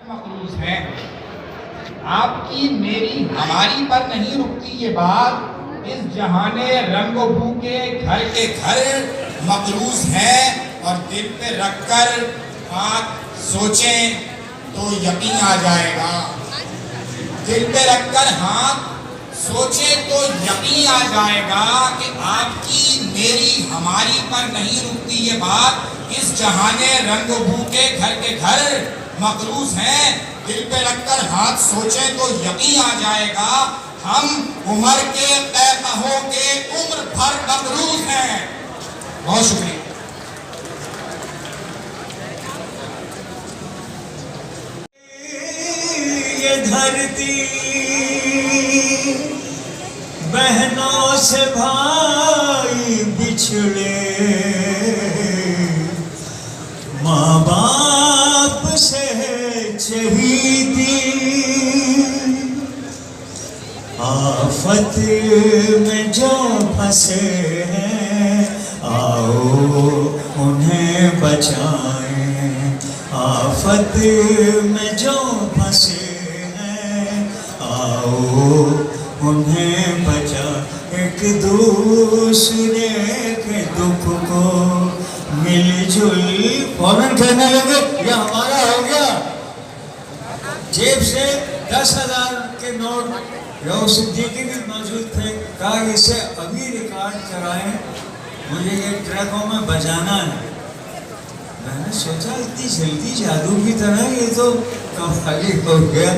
مخلوص ہیں. آپ کی میری ہماری پر نہیں رکتی یہ بات. اس جہان رنگ و بو کے گھر مخلوص ہیں اور دل پہ رکھ کر آپ سوچیں تو یقین آ جائے گا. دل پہ رکھ کر ہاتھ سوچیں تو یقین آ جائے گا کہ آپ کی میری ہماری پر نہیں رکتی یہ بات. اس جہان رنگ و بو کے گھر مخلوص ہیں. دل پہ رکھ کر ہاتھ سوچیں تو یقین آ جائے گا. ہم عمر کے قہقہوں کے عمر بھر مقروض ہیں. بہت شکریہ. یہ دھرتی بہنوں سے بھائی بچھڑے، ماں باپ سے چہیتی، آفت میں جو پھنسے ہیں آؤ انہیں بچائیں. آفت میں جو پھنسے ہیں آؤ انہیں بچائیں. ایک دوسرے کے دکھ کو مل جل فوراً کہنے لگے یہ ہمارا ہو گیا. جیب سے 10,000 کے نوٹ جو صدیقی بھی موجود تھے. کہا اسے ابھی ریکارڈ کرائیں، مجھے یہ ٹریکوں میں بجانا ہے. میں نے سوچا اتنی جلدی جادو کی طرح یہ تو کمالی ہو گیا.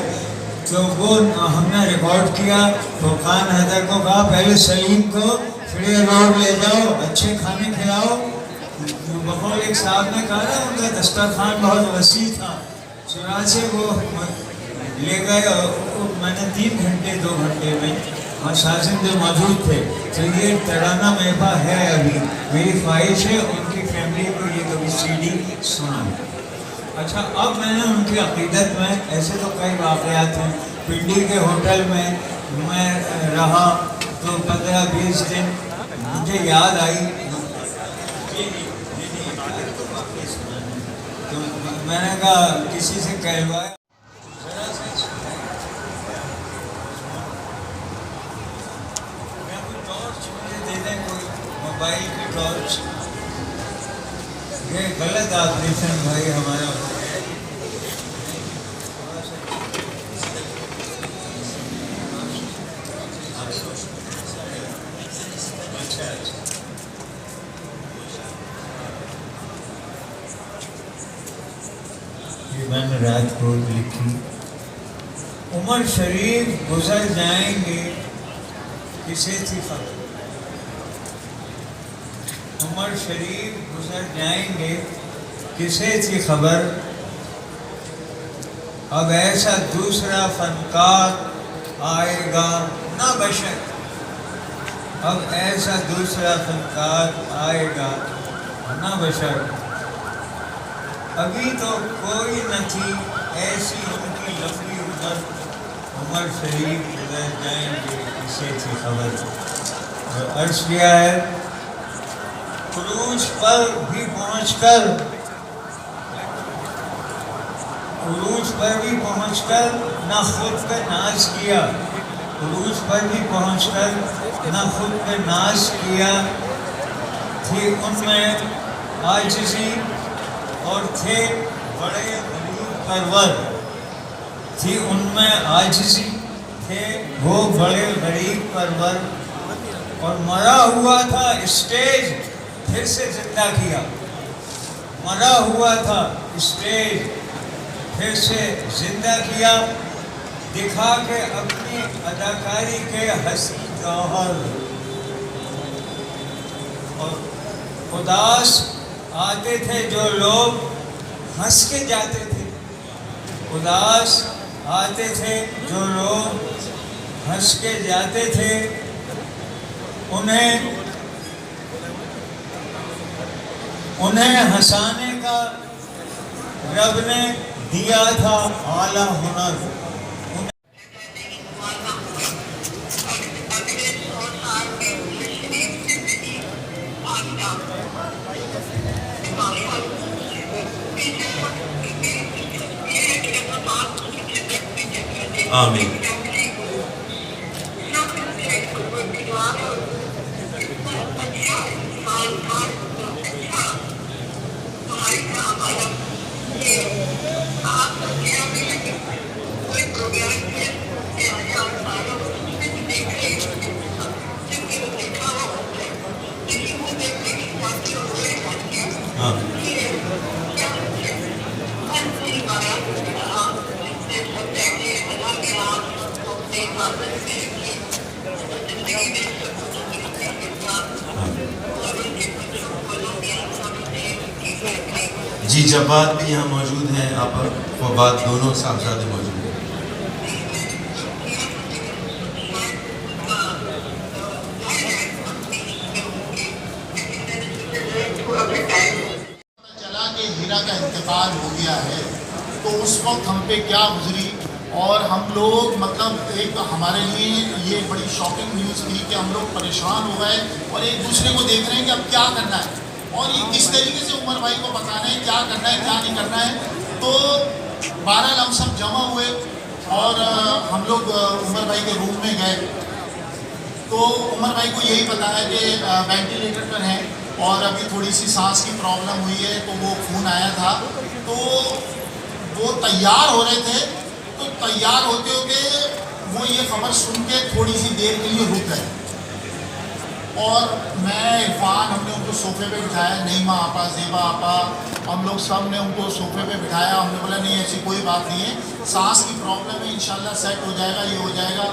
تو وہ ہم نے ریکارڈ کیا. فرقان حیدر کو کہا پہلے سلیم کو فری روڈ لے جاؤ، اچھے کھانے کھلاؤ. بقول ایک صاحب نے کہا نا ان کا دسترخوان بہت وسیع تھا، چنانچہ وہ لے گئے. میں نے 3 گھنٹے 2 گھنٹے میں اور شاہزند جو موجود تھے. تو یہ ترانہ محفا ہے. ابھی میری خواہش ہے ان کی فیملی کو یہ کبھی CD سنا. اچھا اب میں نے ان کی عقیدت میں ایسے تو کئی واقعات ہیں. پنڈی کے ہوٹل میں رہا تو 15-20 دن مجھے یاد آئی. تو میں نے کہا کسی سے کہلوایا موبائل کی ٹارچ. یہ غلط آپریشن بھائی ہمارا. یہ میں نے رات کو لکھی. عمر شریف گزر جائیں گے کسے تھی خبر. عمر شریف گزر جائیں گے کسے تھی خبر. اب ایسا دوسرا فنکار آئے گا نہ بشر. اب ایسا دوسرا فنکار آئے گا نہ بشر. ابھی تو کوئی نہ تھی ایسی ان کی لمبی عمر. عمر شریف گزر جائیں گے کسے تھی خبر. اور عرض کیا ہے عروج پر بھی پہنچ کر نہ خود پہ ناز کیا. عروج پر بھی پہنچ کر نہ خود پہ ناز کیا. تھی ان میں عاجزی اور تھے بڑے غریب پرور. تھی ان میں عاجزی تھے وہ بڑے غریب پرور. اور مرا ہوا تھا اسٹیج پھر سے زندہ کیا. مرا ہوا تھا اسٹیج پھر سے زندہ کیا. دکھا کے اپنی اداکاری کے حسین جوہر. اور اداس آتے تھے جو لوگ ہنس کے جاتے تھے. اداس آتے تھے جو لوگ ہنس کے جاتے تھے. انہیں ہنسانے کا رب نے دیا تھا اعلیٰ ہنر. آمین. ہاں جی جواد بھی یہاں موجود ہیں، آپ فواد دونوں صاحبزادے موجود ہیں. چلا کہ ہیرا کا انتقال ہو گیا ہے تو اس وقت ہم پہ کیا گزری، اور ہم لوگ مطلب ایک ہمارے لیے یہ بڑی شاکنگ نیوز تھی کہ ہم لوگ پریشان ہو گئے اور ایک دوسرے کو دیکھ رہے ہیں کہ اب کیا کرنا ہے اور یہ کس طریقے سے عمر بھائی کو بتانا ہے کیا کرنا ہے کیا نہیں کرنا ہے. تو بہرحال ہم سب جمع ہوئے اور ہم لوگ عمر بھائی کے روم میں گئے تو عمر بھائی کو یہی بتایا کہ وینٹیلیٹر پر ہیں اور ابھی تھوڑی سی سانس کی پرابلم ہوئی ہے تو وہ خون آیا تھا. تو وہ تیار ہو رہے تھے تو تیار ہوتے ہوتے وہ یہ خبر سن کے تھوڑی سی دیر کے لیے رک گئے اور میں عرفان ہم نے ان کو صوفے پہ بٹھایا، نعیمہ آپا، زیبا آپا، ہم لوگ سب نے ان کو صوفے پہ بٹھایا. ہم نے بولا نہیں ایسی کوئی بات نہیں ہے، سانس کی پرابلم ہے انشاءاللہ سیٹ ہو جائے گا، یہ ہو جائے گا.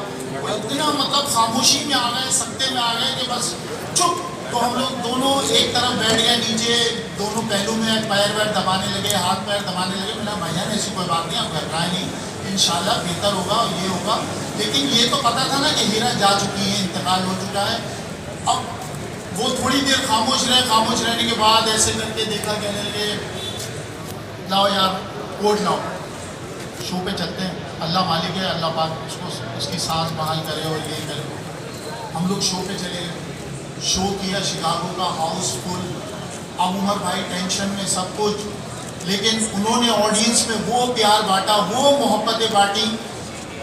اتنا مطلب خاموشی میں آ گئے، سکتے میں آ گئے کہ بس چپ. تو ہم لوگ دونوں ایک طرف بیٹھ گئے نیچے، دونوں پہلو میں پیر ویر دبانے لگے، ہاتھ پیر دبانے لگے. میرا بھائی جان ایسی کوئی بات نہیں، آپ گھبرائیں نہیں، انشاءاللہ بہتر ہوگا اور یہ ہوگا. لیکن یہ تو پتہ تھا نا کہ ہیرا جا چکی ہے، انتقال ہو چکا ہے. اب وہ تھوڑی دیر خاموش رہے، خاموش رہنے کے بعد ایسے کر کے دیکھا، کہنے لگے لاؤ یار کوٹ لاؤ، شو پہ چلتے ہیں. اللہ مالک ہے، اللہ پاک اس کو اس کی سانس بحال کرے اور یہ کرے. ہم لوگ شو پہ چلے گئے، شو کیا شکاگو کا، ہاؤس فل. اب عمر بھائی ٹینشن میں سب کچھ، لیکن انہوں نے آڈینس میں وہ پیار بانٹا، وہ محبتیں بانٹی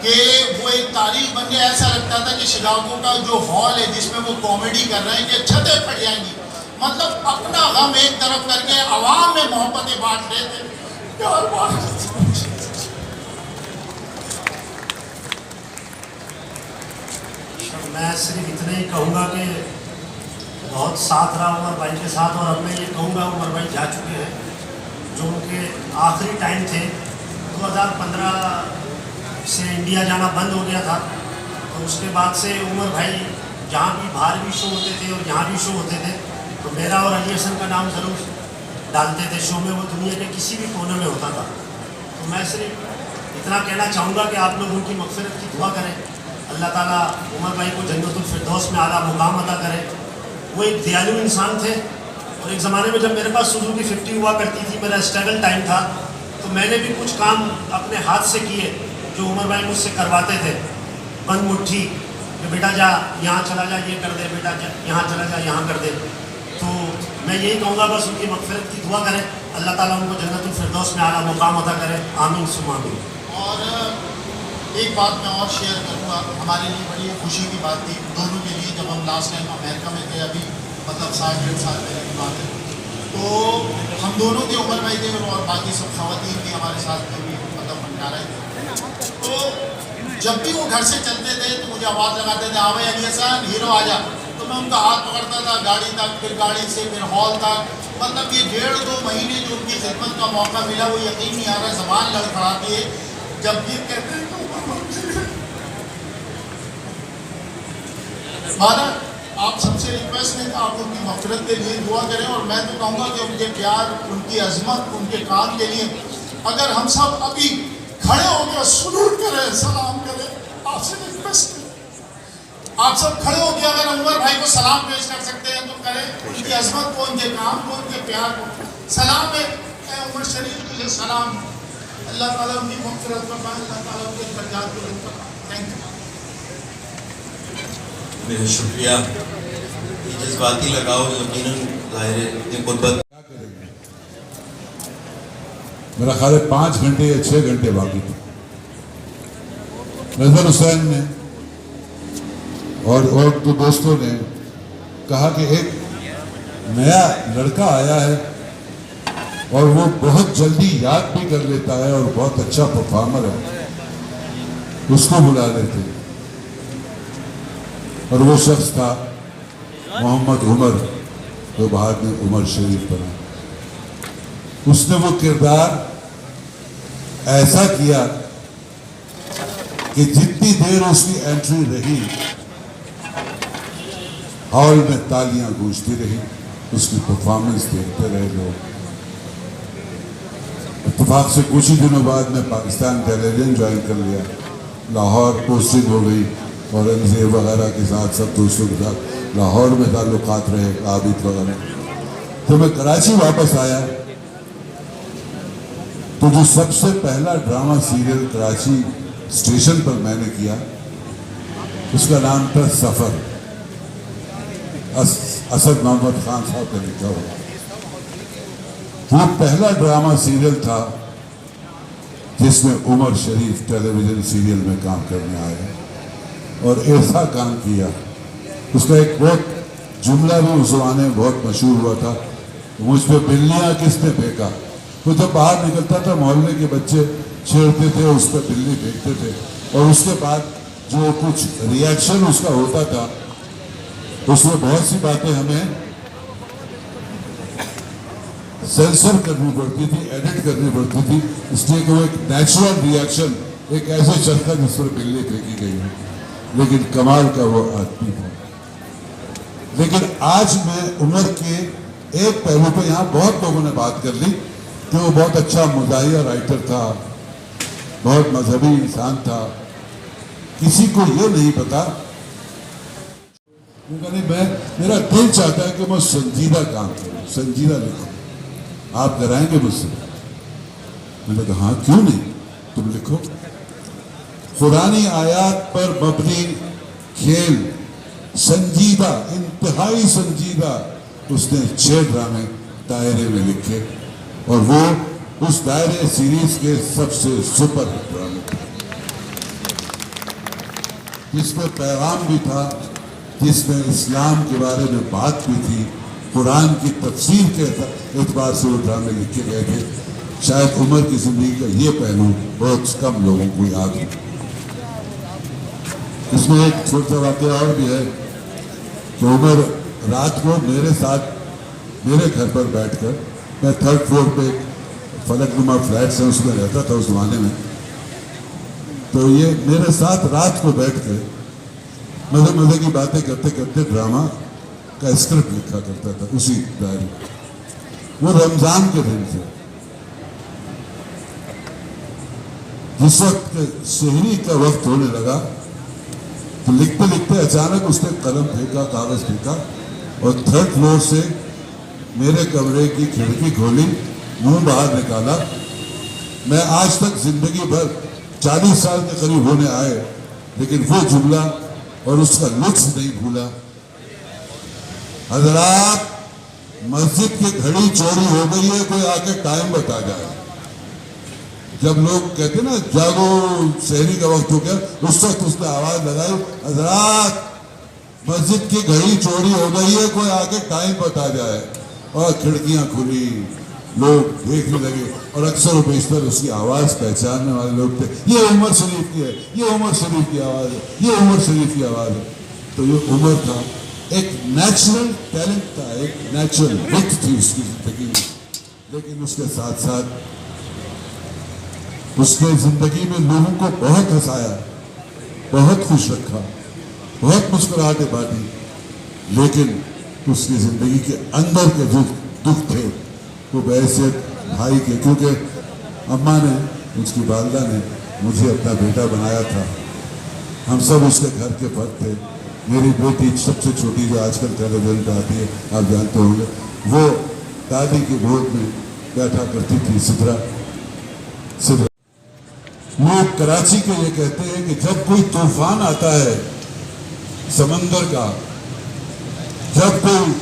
کہ وہ ایک تاریخ بن گیا. ایسا لگتا تھا کہ شکاگو کا جو ہال ہے جس میں وہ کامیڈی کر رہے ہیں کہ چھتیں پھٹ جائیں گی. مطلب اپنا غم ایک طرف کر کے عوام میں محبتیں بانٹ رہے تھے، پیار بانٹ رہے تھے. میں صرف اتنا ہی کہوں گا کہ بہت ساتھ رہا عمر بھائی کے ساتھ، اور اب میں یہ کہوں گا عمر بھائی جا چکے ہیں، جو ان کے آخری ٹائم تھے. 2015 سے انڈیا جانا بند ہو گیا تھا، تو اس کے بعد سے عمر بھائی جہاں بھی باہر بھی شو ہوتے تھے اور یہاں بھی شو ہوتے تھے تو میرا اور علی حسن کا نام ضرور ڈالتے تھے شو میں. وہ دنیا کے کسی بھی کونے میں ہوتا تھا. تو میں صرف اتنا کہنا چاہوں گا کہ آپ لوگ ان کی مغفرت کی دعا کریں. اللہ تعالیٰ عمر بھائی کو جنت الفردوس میں اعلیٰ مقام عطا کرے. وہ ایک دیالو انسان تھے، اور ایک زمانے میں جب میرے پاس سوزوکی 50 ہوا کرتی تھی، میرا اسٹرگل ٹائم تھا، تو میں نے بھی کچھ کام اپنے ہاتھ سے کیے جو عمر بھائی مجھ سے کرواتے تھے. بند مٹھی کہ بیٹا جا یہاں چلا جا یہ کر دے، بیٹا جا یہاں چلا جا یہاں کر دے. تو میں یہی کہوں گا بس ان کی مغفرت کی دعا کریں، اللہ تعالیٰ ان کو جنت الفردوس میں اعلیٰ مقام عطا کرے. آمین ثم آمین. اور ایک بات میں اور شیئر کروں گا، ہمارے لیے بڑی خوشی کی بات تھی دونوں کے لیے. جب ہم لاسٹ ٹائم امریکہ میں تھے، ابھی مطلب 1.5 سال پہلے کی بات ہے، تو ہم دونوں کے عمر بھائی تھے اور باقی سب خواتین بھی ہمارے ساتھ جو بھی مطلب بنکا رہے تھے. تو جب بھی وہ گھر سے چلتے تھے تو مجھے آواز لگاتے تھے، ہاں بھائی علی حسن ہیرو آ جا. تو میں ان کا ہاتھ پکڑتا تھا گاڑی تک، پھر گاڑی سے پھر ہال تک. مطلب یہ 1.5-2 مہینے جو ان کی خدمت کا موقع ملا، وہ یقین نہیں آ رہا، زبان لڑکھڑاتی ہے جب یہ کہتے ہیں. مانا آپ سب سے ریکویسٹ ہے کہ آپ ان کی مغفرت کے لیے دعا کریں. اور میں تو کہوں گا کہ ان کے پیار، ان کی عظمت، ان کے کام کے لیے اگر ہم سب ابھی کھڑے ہو کے سلوٹ کریں، سلام کریں، آپ سے ریکویسٹ ہے، آپ سب کھڑے ہو کے اگر عمر بھائی کو سلام پیش کر سکتے ہیں تو کریں. ان کی عظمت کو، ان کے کام کو، ان کے پیار کو سلام ہے. اے عمر شریف تجھے سلام. اللہ تعالیٰ ان کی مغفرت فرمائے، اللہ تعالیٰ ان کے درجات کو بلند فرمائے. Thank you. میرا شکریہ. یہ جذباتی لگاؤ یقیناً ظاہر ہے اتنی قربت. میرا خیال ہے 5 گھنٹے یا 6 گھنٹے باقی تھے. نظر حسین نے اور دو دوستوں نے کہا کہ ایک نیا لڑکا آیا ہے اور وہ بہت جلدی یاد بھی کر لیتا ہے اور بہت اچھا پرفارمر ہے، اس کو بلا لیتے. اور وہ شخص تھا محمد عمر، جو بعد میں عمر شریف بنا. اس نے وہ کردار ایسا کیا کہ جتنی دیر اس کی انٹری رہی ہال میں تالیاں گونجتی رہی، اس کی پرفارمنس دیکھتے رہے لوگ. اتفاق سے کچھ ہی دنوں بعد میں پاکستان ٹیلی ویژن جوائن کر لیا. لاہور پوسٹنگ ہو گئی اور انزیر وغیرہ کے ساتھ سب دوستوں کے ساتھ لاہور میں تعلقات رہے، عابد وغیرہ. تو میں کراچی واپس آیا تو جو سب سے پہلا ڈرامہ سیریل کراچی اسٹیشن پر میں نے کیا اس کا نام تھا سفر. اسد محمد خان صاحب کا لکھا ہوا. وہ پہلا ڈرامہ سیریل تھا جس میں عمر شریف ٹیلی ویژن سیریل میں کام کرنے آئے اور ایسا کام کیا. اس کا ایک بہت جملہ بھی اس زمانے میں بہت مشہور ہوا تھا، مجھ پہ بلیاں کس نے پھینکا. وہ جب باہر نکلتا تھا محلے کے بچے چھیڑتے تھے، اس پہ بلی پھینکتے تھے اور اس کے بعد جو کچھ ریاکشن اس کا ہوتا تھا اس میں بہت سی باتیں ہمیں سینسر کرنی پڑتی تھی، ایڈٹ کرنی پڑتی تھی، اس لیے کہ وہ ایک نیچرل ریاکشن ایک ایسے شخص تھا جس پر بلی پھینکی گئی ہے، لیکن کمال کا وہ آدمی تھا. لیکن آج میں عمر کے ایک پہلو پہ یہاں بہت لوگوں نے بات کر لی کہ وہ بہت اچھا مزاحیہ رائٹر تھا، بہت مذہبی انسان تھا. کسی کو یہ نہیں پتا. میرا دل چاہتا ہے کہ میں سنجیدہ کام کروں، سنجیدہ لکھوں. آپ کرائیں گے مجھ سے؟ میں نے کہا ہاں کیوں نہیں، تم لکھو. قرآنی آیات پر مبنی کھیل، سنجیدہ، انتہائی سنجیدہ. اس نے 6 ڈرامے دائرے میں لکھے اور وہ اس دائرے سیریز کے سب سے سپر ہٹ ڈرامے تھے، جس میں پیغام بھی تھا، جس میں اسلام کے بارے میں بات بھی تھی، قرآن کی تفسیر کے اعتبار سے وہ ڈرامے لکھے گئے تھے. شاید عمر کی زندگی کا یہ پہلو بہت کم لوگوں کو یاد ہے. اس میں ایک چھوٹا واقعہ اور بھی ہے کہ عمر رات کو میرے ساتھ میرے گھر پر بیٹھ کر، میں 3rd فلور پہ فلک نما فلیٹس ہیں اس میں رہتا تھا اس زمانے میں، تو یہ میرے ساتھ رات کو بیٹھ کے مزے کی باتیں کرتے کرتے ڈرامہ کا اسکرپٹ لکھا کرتا تھا اسی ڈائری. وہ رمضان کے دن تھے، جس وقت سحری کا وقت ہونے لگا تو لکھتے لکھتے اچانک اس نے قلم پھینکا، کاغذ پھینکا اور 3rd فلور سے میرے کمرے کی کھڑکی کھولی، منہ باہر نکالا. میں آج تک زندگی بھر 40 سال کے قریب ہونے آئے لیکن وہ جملہ اور اس کا لطف نہیں بھولا. حضرات، مسجد کی گھڑی چوری ہو گئی ہے، کوئی آ کے ٹائم بتا جائے. جب لوگ کہتے نا جاگو سحری کا وقت ہو گیا، اس وقت اس نے آواز لگائی، حضرات مسجد کی گھڑی چوری ہو گئی ہے، کوئی آ کے ٹائم بتا جائے. اور کھڑکیاں کھلی، لوگ دیکھنے لگے اور اکثر و بیشتر اس کی آواز پہچاننے والے لوگ تھے. یہ عمر شریف کی ہے، یہ عمر شریف کی آواز ہے، یہ عمر شریف کی آواز ہے. تو یہ عمر تھا، ایک نیچرل ٹیلنٹ تھا، ایک نیچرل وقت تھی اس کی زندگی میں. لیکن اس کے ساتھ ساتھ اس نے زندگی میں لوگوں کو بہت ہنسایا، بہت خوش رکھا، بہت مسکراہٹیں بانٹی. لیکن اس کی زندگی کے اندر کے دکھ تھے وہ بحیثیت بھائی کے، کیونکہ اماں نے، اس کی والدہ نے مجھے اپنا بیٹا بنایا تھا. ہم سب اس کے گھر کے فرد تھے. میری بیٹی سب سے چھوٹی جو آج کل ٹیلی ویژن پہ آتی ہے، آپ جانتے ہوں گے، وہ دادی کی گود میں بیٹھا کرتی تھی. سدرا لوگ کراچی کے یہ کہتے ہیں کہ جب کوئی طوفان آتا ہے سمندر کا، جب کوئی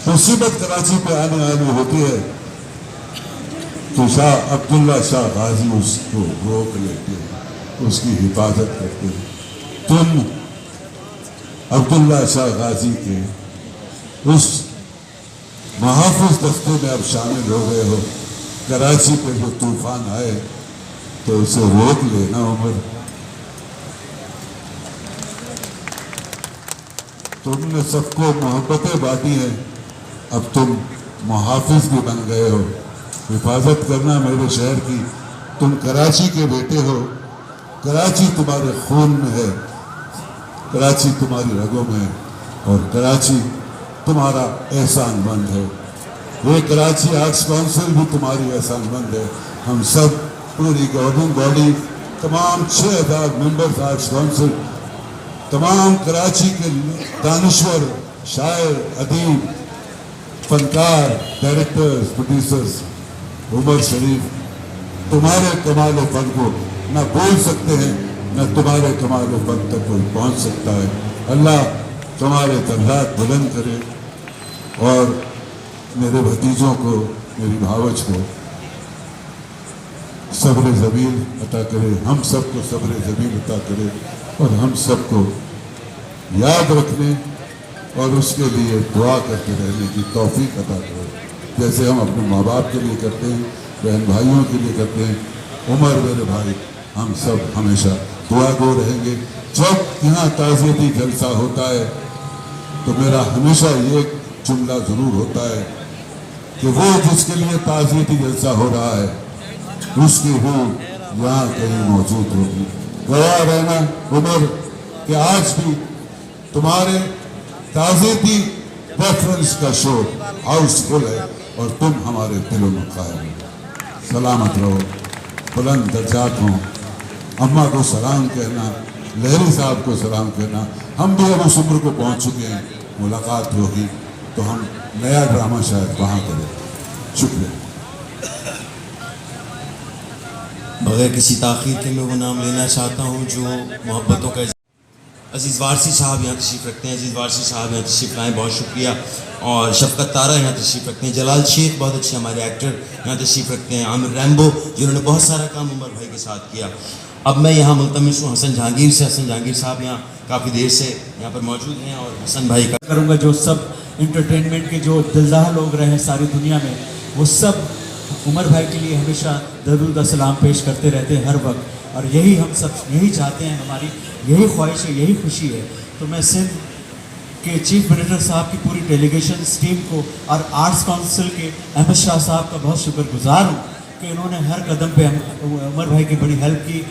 مصیبت کراچی پہ آنے والی ہوتی ہے تو شاہ عبداللہ شاہ غازی اس کو روک لیتے ہیں. उसकी हिफाजत करते हो। तुम अब्दुल्ला शाह गाजी के उस मुहाफिज दस्ते में अब शामिल हो गए हो। कराची पे जो तूफान आए तो उसे रोक लेना उमर। तुमने सबको मोहब्बतें बांटी हैं, अब तुम मुहाफिज भी बन गए हो। हिफाजत करना मेरे शहर की। तुम कराची के बेटे हो, कराची तुम्हारे खून में है, कराची तुम्हारी रगों में है और कराची तुम्हारा एहसानमंद है। ये कराची आर्ट्स काउंसिल भी तुम्हारी एहसानमंद है। हम सब पूरी गवर्निंग बॉडी, तमाम 6000 मेंबर्स आर्ट्स काउंसिल, तमाम कराची के दानिश्वर, शायर, अदीब, फनकार, डायरेक्टर्स, प्रोड्यूसर्स, उमर शरीफ तुम्हारे कमाल फन को न बोल सकते हैं, न तुम्हारे कमाल फन तक कोई पहुंच सकता है। अल्लाह तुम्हारे दर्जात बुलंद करे और मेरे भतीजों को, मेरी भावज को सब्र ज़मील अता करे, हम सबको सब्र ज़मील अता करे और हम सबको याद रखने और उसके लिए दुआ करते रहने की तौफीक अता करे, जैसे हम अपने माँ बाप के लिए करते हैं, बहन भाइयों के लिए करते हैं। उमर मेरे भाई, हम सब हमेशा दुआ गो रहेंगे। जब यहाँ ताज़ियती जलसा होता है तो मेरा हमेशा ये जुमला ज़रूर होता है कि वो जिसके लिए ताज़ियती जलसा हो रहा है उसकी रूह यहाँ कहीं मौजूद होगी। गवाह रहना उमर कि आज भी तुम्हारे ताज़ियती रेफरेंस का शो हाउसफुल है और तुम हमारे दिलों में कायम हो। सलामत रहो, बुलंद दर्जात हों। अम्मा को सलाम कहना, लहरी साहब को सलाम कहना। हम भी अब उस उम्र को पहुँच चुके हैं, मुलाकात होगी तो हम नया ड्रामा शायद वहाँ करें। शुक्रिया। बगैर किसी ताख़ीर के मैं वो नाम लेना चाहता हूँ जो मोहब्बतों का अजीज़ वारसी साहब यहाँ तशरीफ़ रखते हैं। अजीज़ वारसी साहब यहाँ तशरीफ़ लाएँ, बहुत शुक्रिया। और शफ़क़त तारा यहाँ तशरीफ़ रखते हैं। जलाल शेख बहुत अच्छे हमारे एक्टर यहाँ तशरीफ़ रखते हैं। आमिर रैम्बो जिन्होंने बहुत सारा काम उमर भाई के साथ किया। अब मैं यहाँ मुल्तमिस हूँ हसन जहांगीर से। हसन जहांगीर साहब यहाँ काफ़ी देर से यहाँ पर मौजूद हैं और हसन भाई का करूँगा जो सब इंटरटेनमेंट के जो दिलदार लोग रहे हैं सारी दुनिया में, वो सब उमर भाई के लिए हमेशा दरूद सलाम पेश करते रहते हैं हर वक्त। और यही हम सब यही चाहते हैं, हमारी यही ख्वाहिश है, यही खुशी है। तो मैं सिंध के चीफ मिनिस्टर साहब की पूरी डेलीगेशन टीम को और आर्ट्स काउंसिल के अहमद शाह साहब का बहुत शुक्रगुजार हूँ कि इन्होंने हर कदम पे उमर भाई की बड़ी हेल्प की,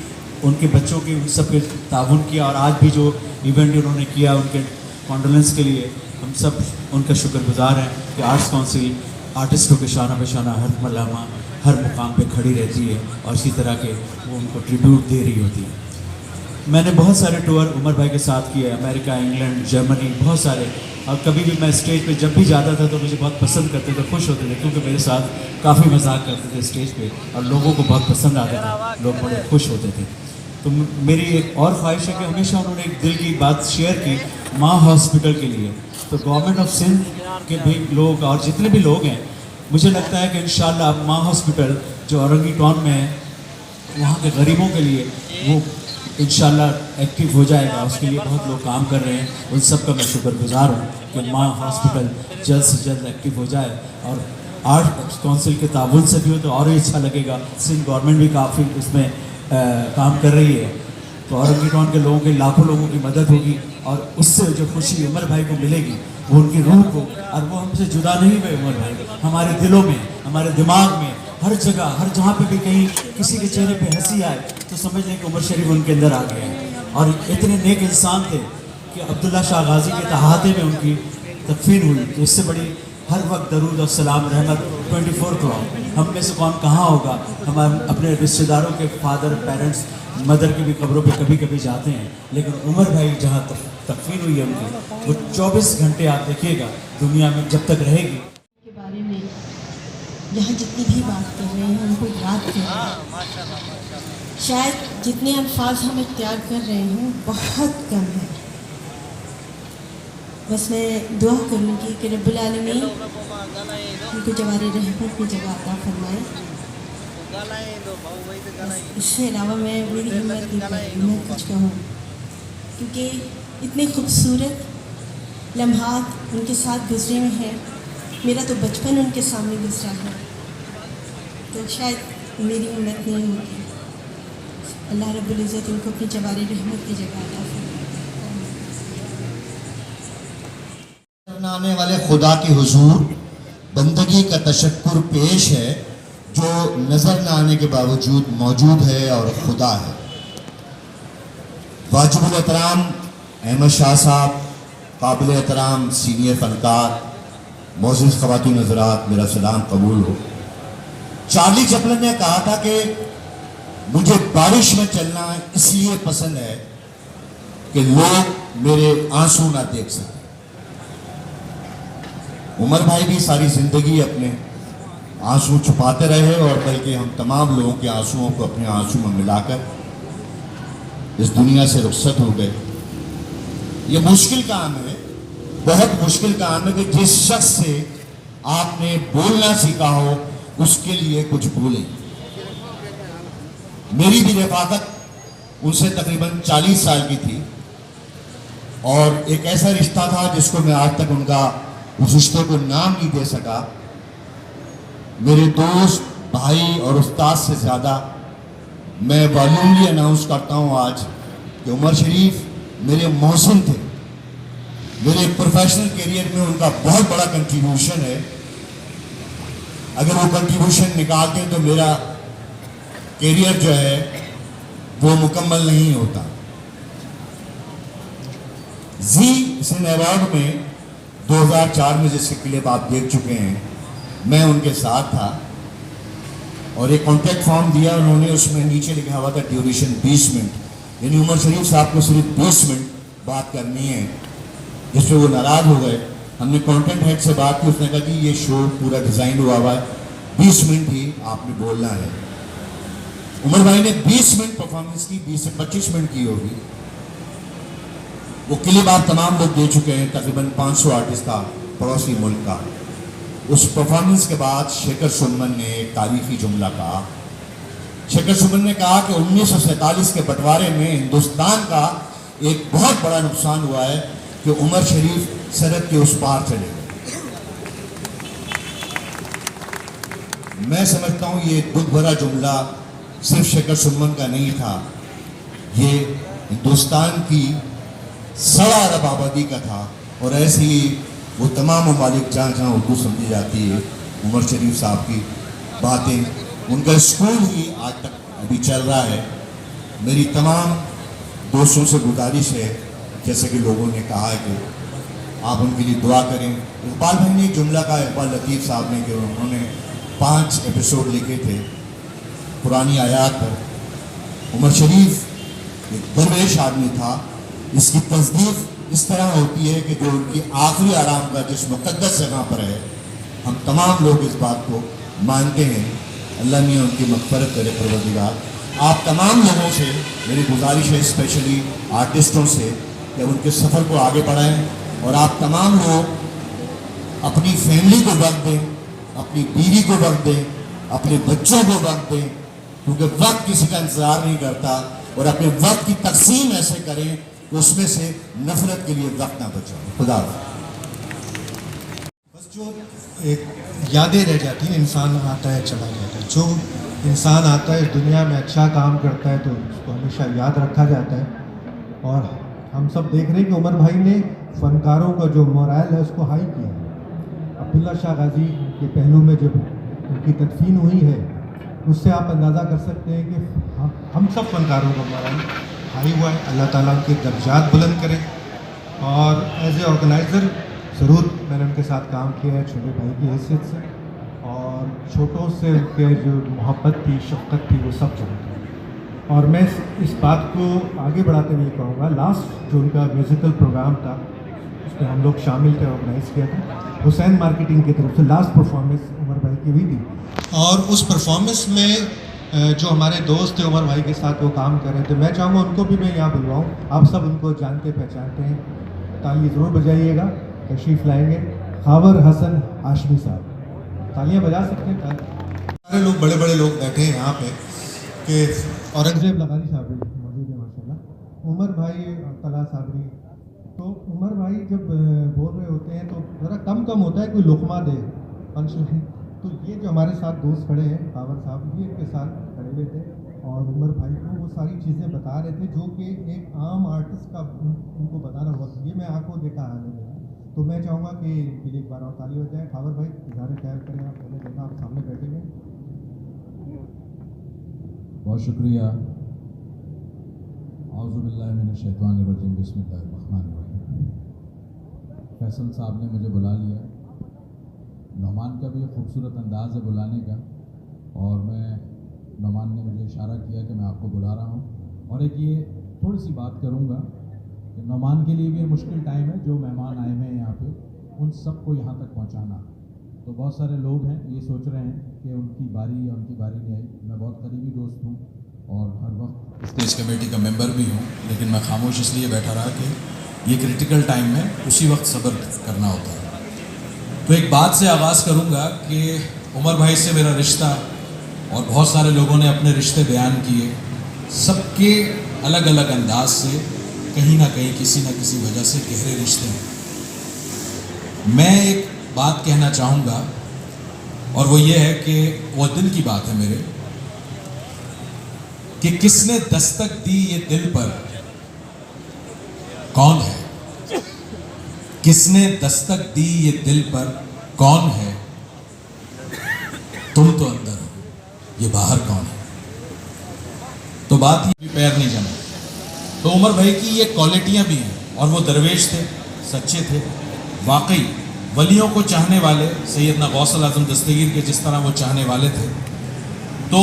उनके बच्चों की उन सब के ताउन किया। और आज भी जो इवेंट उन्होंने किया उनके कॉन्डोलेंस के लिए हम सब उनका शुक्रगुजार हैं कि आर्ट्स काउंसिल आर्टिस्टों के शाना बशाना हर मलामा हर मुकाम पे खड़ी रहती है और इसी तरह के वो उनको ट्रिब्यूट दे रही होती है। मैंने बहुत सारे टूर उमर भाई के साथ किए, अमेरिका, इंग्लैंड, जर्मनी, बहुत सारे। और कभी भी मैं स्टेज पे जब भी जाता था तो मुझे बहुत पसंद करते थे, खुश होते थे, क्योंकि मेरे साथ काफ़ी मजाक करते थे स्टेज पे और लोगों को बहुत पसंद आता था, लोग बड़े खुश होते थे। तो मेरी एक और ख्वाहिश है कि हमेशा उन्होंने एक दिल की बात शेयर की माँ हॉस्पिटल के लिए। तो गवर्नमेंट ऑफ सिंध के भी लोग और जितने भी लोग हैं, मुझे लगता है कि इंशाल्लाह माँ हॉस्पिटल जो औरंगी टाउन में है वहाँ के गरीबों के लिए वो इंशाल्लाह एक्टिव हो जाएगा। उसके लिए बहुत लोग काम कर रहे हैं, उन सब का मैं शुक्रगुजार हूँ कि माँ हॉस्पिटल जल्द से जल्द एक्टिव हो जाए। और आर्ट काउंसिल के ताउन से भी हो तो और ही अच्छा लगेगा। सिंध गवर्नमेंट भी काफ़ी उसमें काम कर रही है, तो औरंगी टाउन के लोगों के लाखों लोगों की मदद होगी और उससे जो खुशी उमर भाई को मिलेगी वो उनकी रूह को, और वो हमसे जुदा नहीं हुए उमर भाई, हमारे दिलों में, हमारे दिमाग में, हर जगह, हर जहाँ पे भी कहीं किसी के चेहरे पे हंसी आए तो समझ लें कि उमर शरीफ उनके अंदर आ गया है। और इतने नेक इंसान थे कि अब्दुल्ला शाह गाजी के तहाते में उनकी तदफीन हुई, तो इससे बड़ी हर वक्त दरूद और सलाम रहमत 24 क्रॉप। हम में से कौन कहाँ होगा, हम अपने रिश्तेदारों के फादर, पेरेंट्स, मदर की भी कब्रों पे कभी कभी जाते हैं, लेकिन उमर भाई जहाँ तदफीन हुई है उनकी, वो 24 घंटे आप देखिएगा दुनिया में जब तक रहेगी। के बारे में यहाँ जितनी भी बात कर रहे हैं उनको याद कर रहे हैं, शायद जितने अल्फाज हम इख्तियार कर रहे हैं बहुत कम है। बस मैं दुआ करूँगी कि रब्बुल आलमीन उनको जवारे रहमत में जगह अता फरमाए इससे अलावा मेरी हिम्मत नहीं पड़ती मैं कुछ कहूँ, क्योंकि इतने खूबसूरत लम्हात उनके साथ गुजरे हुए हैं। मेरा तो बचपन उनके सामने गुजरा है, तो शायद मेरी हिम्मत नहीं होगी। अल्लाह रब्बुल इज़्ज़त उनको अपनी जवारी रहमत की जगह अता फरमाए। आने वाले खुदा के हुजूर बंदगी का तशक्कुर पेश है जो नज़र न आने के बावजूद मौजूद है और खुदा है। वाजिबुल एहतराम अहमद शाह साहब, काबिल एहतराम सीनियर फनकार, मोअज़्ज़िज़ ख़वातीन हज़रात, मेरा सलाम कबूल हो। चार्ली चैपलिन ने कहा था कि मुझे बारिश में चलना इसलिए पसंद है कि लोग मेरे आंसू ना देख सकें। उमर भाई भी सारी ज़िंदगी अपने आंसू छुपाते रहे और बल्कि हम तमाम लोगों के आंसुओं को अपने आंसू में मिलाकर इस दुनिया से रुखसत हो गए। ये मुश्किल काम है, बहुत मुश्किल काम है कि जिस शख्स से आपने बोलना सीखा हो उसके लिए कुछ बोलें। मेरी भी रफ़ाकत उनसे तकरीबन 40 साल की थी और एक ऐसा रिश्ता था जिसको मैं आज तक उनका उस रिश्ते को नाम नहीं दे सका। मेरे दोस्त, भाई और उस्ताद से ज़्यादा मैं वॉल्यूमली अनाउंस करता हूँ आज कि उमर शरीफ मेरे मोहसिन थे। मेरे प्रोफेशनल करियर में उनका बहुत बड़ा कंट्रीब्यूशन है। अगर वो कंट्रीब्यूशन निकालते तो मेरा करियर जो है वो मुकम्मल नहीं होता। जी सिंह अवार्ड में 2004 में जिसके क्लिप आप देख चुके हैं, मैं उनके साथ था और एक कॉन्ट्रैक्ट फॉर्म दिया उन्होंने। उसमें नीचे लिखा हुआ था ड्यूरेशन 20 मिनट, यानी उमर शरीफ साहब को सिर्फ 20 मिनट बात करनी है। जिससे वो नाराज़ हो गए। हमने कंटेंट हेड से बात की, उसने कहा कि ये शो पूरा डिज़ाइन हुआ है, 20 मिनट ही आपने बोलना है। उमर भाई ने 20 मिनट परफॉर्मेंस की, 20 से 25 मिनट की होगी। वो क्लिप आप तमाम लोग दे चुके हैं, तकरीबन 500 आर्टिस्ट था पड़ोसी मुल्क का। उस परफॉर्मेंस के बाद शेखर सुमन ने एक तारीखी जुमला कहा। शेखर सुमन ने कहा कि 1947 के बंटवारे में हिंदुस्तान का एक बहुत बड़ा नुकसान हुआ है कि उमर शरीफ सरहद के उस पार चले गए। मैं समझता हूँ ये दुख भरा जुमला सिर्फ शेखर सुमन का नहीं था, ये हिंदुस्तान की 1.25 अरब आबादी का था। और ऐसे ही वो तमाम ममालिक जहाँ जहाँ उर्दू समझी जाती है, उमर शरीफ साहब की बातें, उनका स्कूल ही आज तक अभी चल रहा है। मेरी तमाम दोस्तों से गुजारिश है, जैसे कि लोगों ने कहा है कि आप उनके लिए दुआ करें। इकबाल भाई ने एक जुमला कहा, इकबाल लतीफ़ साहब ने, कि उन्होंने 5 एपिसोड लिखे थे पुरानी आयात पर। उमर शरीफ एक दरवेश आदमी था। इसकी तस्दीक इस तरह होती है कि जो उनकी आखिरी आराम का जिस मुक़द्दस जगह पर है, हम तमाम लोग इस बात को मानते हैं। अल्लाह ने उनकी मग़फ़िरत करे परवरदिगार। आप तमाम लोगों से मेरी गुजारिश है, स्पेशली आर्टिस्टों से, कि उनके सफ़र को आगे बढ़ाएं और आप तमाम लोग अपनी फैमिली को वक्त दें, अपनी बीवी को वक्त दें, अपने बच्चों को वक्त दें, क्योंकि वक्त किसी का इंतज़ार नहीं करता। और अपने वक्त की तकसीम ऐसे करें कि उसमें से नफरत के लिए वक्त ना बचाओ। खुदा बस जो एक यादें रह जाती हैं, इंसान आता है चला जाता है। जो इंसान आता है इस दुनिया में अच्छा काम करता है तो उसको हमेशा याद रखा जाता है। और हम सब देख रहे हैं कि उमर भाई ने फनकारों का जो मोरल है उसको हाई किया। अब्दुल्ला शाह गाजी के पहलू में जब उनकी तदफीन हुई है, उससे आप अंदाज़ा कर सकते हैं कि हम सब फनकारों का मोरल हाई हुआ है। अल्लाह ताला उनके दर्जात बुलंद करे। और एज ए ऑर्गेनाइज़र ज़रूर मैंने उनके साथ काम किया है, छोटे भाई की हैसियत से, और छोटों से उनके जो मोहब्बत थी, शफ़क़त थी, वो सब जानते हैं। और मैं इस बात को आगे बढ़ाते हुए कहूँगा, लास्ट जो उनका म्यूज़िकल प्रोग्राम था उसमें हम लोग शामिल थे, ऑर्गेनाइज़ किया था हुसैन मार्केटिंग की तरफ से। लास्ट परफॉर्मेंस उमर भाई की हुई थी और उस परफॉर्मेंस में जो हमारे दोस्त थे उमर भाई के साथ वो काम कर रहे थे, मैं चाहूँगा उनको भी मैं यहाँ बुलवाऊँ। आप सब उनको जानते पहचानते हैं, ताली ज़रूर बजाइएगा। तशरीफ़ लाएंगे खावर हसन हाशमी साहब, तालियाँ बजा सकते हैं। सारे लोग बड़े बड़े लोग बैठे हैं यहाँ पे कि औरंगजेब लगारी साहब मौजूद है माशाल्लाह, उमर भाई तला साबरी। तो उमर भाई जब बोल रहे होते हैं तो ज़रा कम होता है कोई लुकमा दे पंचलाइन। तो ये जो हमारे साथ दोस्त खड़े हैं बाबर साहब, ये इनके साथ खड़े हुए थे और उमर भाई को वो सारी चीज़ें बता रहे थे जो कि एक आम आर्टिस्ट का उनको बताना हुआ। ये मैं आंखों देखा आने लगा। तो मैं चाहूँगा कि इनके लिए एक बार और ताली हो जाए। बाबर भाई इज़हार ख्याल करें, आप मैंने देखा आप सामने बैठे हुए। बहुत शुक्रिया। औज़ुबिल्लाहिमिनश्शैतानिर्रजीम, बिस्मिल्लाहिर्रहमानिर्रहीम। फैसल साहब ने मुझे बुला लिया। नौमान का भी एक खूबसूरत अंदाज़ है बुलाने का, और नौमान ने मुझे इशारा किया कि मैं आपको बुला रहा हूँ। और एक ये थोड़ी सी बात करूँगा कि नौमान के लिए भी ये मुश्किल टाइम है, जो मेहमान आए हुए हैं यहाँ पे उन सबको यहाँ तक पहुँचाना। तो बहुत सारे लोग हैं ये सोच रहे हैं कि उनकी बारी या उनकी बारी नहीं आई। मैं बहुत करीबी दोस्त हूँ और हर वक्त स्टेज कमेटी का मेंबर भी हूँ, लेकिन मैं खामोश इसलिए बैठा रहा कि ये क्रिटिकल टाइम में उसी वक्त सब्र करना होता है। तो एक बात से आगाज़ करूँगा कि उमर भाई से मेरा रिश्ता, और बहुत सारे लोगों ने अपने रिश्ते बयान किए, सबके अलग अलग अंदाज से कहीं ना कहीं किसी न किसी वजह से गहरे रिश्ते हैं। मैं एक बात कहना चाहूँगा और वो ये है कि वो दिल की बात है मेरे, कि किसने दस्तक दी ये दिल पर, कौन है? किसने दस्तक दी ये दिल पर, कौन है? तुम तो अंदर हो, ये बाहर कौन है? तो बात ही पैर नहीं जमा। तो उमर भाई की ये क्वालिटियां भी हैं, और वो दरवेश थे, सच्चे थे, वाकई वलियों को चाहने वाले, सैयदना गौसल आजम दस्तगीर के जिस तरह वो चाहने वाले थे। तो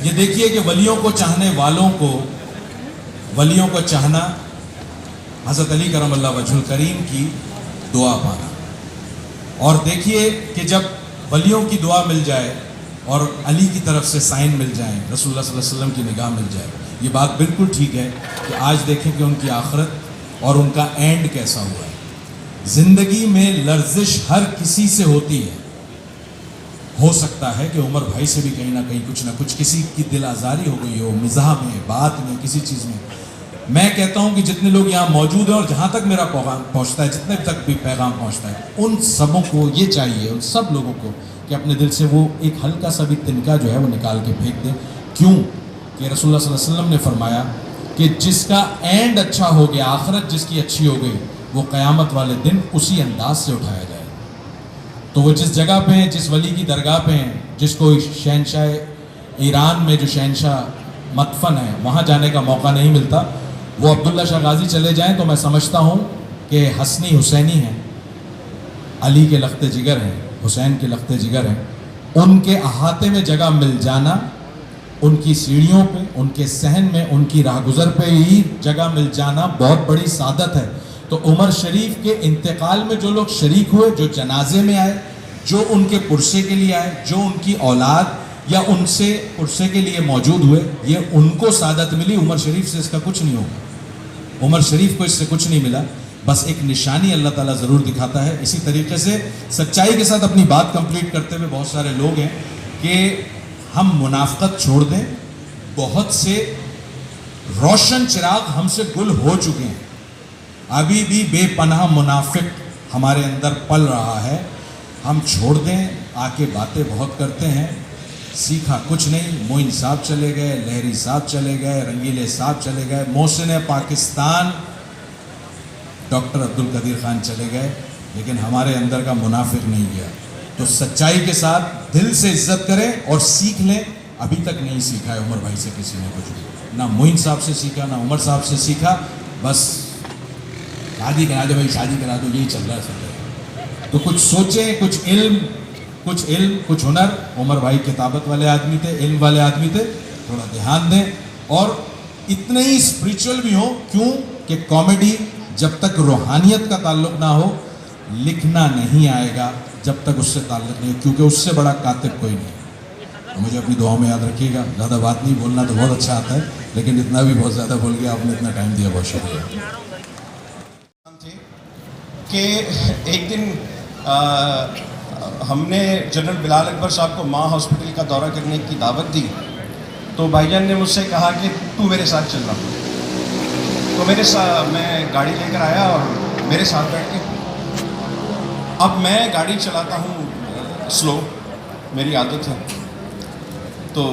ये देखिए कि वलियों को चाहने वालों को, वलियों को चाहना, हज़रत अली करमल्लाह वजहुल करीम की दुआ पाना। और देखिए कि जब वलियों की दुआ मिल जाए और अली की तरफ से साइन मिल जाए, रसूलुल्लाह सल्लल्लाहु अलैहि वसल्लम की निगाह मिल जाए, ये बात बिल्कुल ठीक है कि आज देखें कि उनकी आखिरत और उनका एंड कैसा हुआ है। ज़िंदगी में लर्जिश हर किसी से होती है। हो सकता है कि उमर भाई से भी कहीं ना कहीं कुछ ना कुछ किसी की दिल आज़ारी हो गई हो, मिज़ाह में, बात में, किसी चीज़ में। मैं कहता हूं कि जितने लोग यहाँ मौजूद हैं और जहाँ तक मेरा पैगाम पहुँचता है, जितने तक भी पैगाम पहुँचता है, उन सबों को ये चाहिए, उन सब लोगों को, कि अपने दिल से वो एक हल्का सा भी तिनका जो है वो निकाल के फेंक दें। क्यों? कि रसूलुल्लाह सल्लल्लाहु अलैहि वसल्लम ने फरमाया कि जिसका एंड अच्छा हो गया, आखिरत जिसकी अच्छी हो गई, वो क़यामत वाले दिन उसी अंदाज से उठाया जाए। तो वो जिस जगह पे हैं, जिस वली की दरगाह पे हैं, जिसको शहनशाह ईरान में जो शहनशाह मतफन है वहाँ जाने का मौका नहीं मिलता, वो अब्दुल्ला शाह गाजी चले जाएं तो मैं समझता हूँ कि हसनी हुसैनी हैं, अली के लख्ते जिगर हैं, हुसैन के लख्ते जिगर हैं, उनके अहाते में जगह मिल जाना, उनकी सीढ़ियों पे, उनके सहन में, उनकी राहगुजर पे ही जगह मिल जाना बहुत बड़ी सादत है। तो उमर शरीफ के इंतकाल में जो लोग शरीक हुए, जो जनाजे में आए, जो उनके पुरसे के लिए आए, जो उनकी औलाद या उनसे पुरसे के लिए मौजूद हुए, ये उनको सादत मिली। उमर शरीफ से इसका कुछ नहीं होगा, उमर शरीफ को इससे कुछ नहीं मिला, बस एक निशानी अल्लाह ताला ज़रूर दिखाता है। इसी तरीके से सच्चाई के साथ अपनी बात कंप्लीट करते हुए बहुत सारे लोग हैं कि हम मुनाफकत छोड़ दें। बहुत से रोशन चिराग हमसे गुल हो चुके हैं, अभी भी बेपनाह मुनाफिक हमारे अंदर पल रहा है। हम छोड़ दें, आके बातें बहुत करते हैं, सीखा कुछ नहीं। मोइन साहब चले गए, लहरी साहब चले गए, रंगीले साहब चले गए, मोहसिन पाकिस्तान डॉक्टर अब्दुल कदीर खान चले गए, लेकिन हमारे अंदर का मुनाफिक नहीं गया। तो सच्चाई के साथ दिल से इज्जत करें और सीख लें। अभी तक नहीं सीखा है उमर भाई से किसी ने कुछ भी, ना मोइन साहब से सीखा, ना उमर साहब से सीखा। बस शादी करा दो भाई, शादी करा दो, यही चल रहा है सब। तो कुछ सोचें, कुछ इल्म, कुछ हुनर। उमर भाई किताबत वाले आदमी थे, इल्म वाले आदमी थे, थोड़ा ध्यान दें। और इतने ही स्पिरिचुअल भी हो, क्यों कि कॉमेडी जब तक रूहानियत का ताल्लुक ना हो, लिखना नहीं आएगा जब तक उससे ताल्लुक नहीं, क्योंकि उससे बड़ा कातिब कोई नहीं। तो मुझे अपनी दुआओं में याद रखिएगा। ज़्यादा बात नहीं, बोलना तो बहुत अच्छा आता है, लेकिन इतना भी बहुत ज़्यादा बोल गया, आपने इतना टाइम दिया, बहुत शुक्रिया। कि एक दिन ہم نے جنرل بلال اکبر صاحب کو ماں ہاسپٹل کا دورہ کرنے کی دعوت دی تو بھائی جان نے مجھ سے کہا کہ تو میرے ساتھ چل رہا. تو میں گاڑی لے کر آیا اور میرے ساتھ بیٹھ کے اب میں گاڑی چلاتا ہوں سلو, میری عادت ہے. تو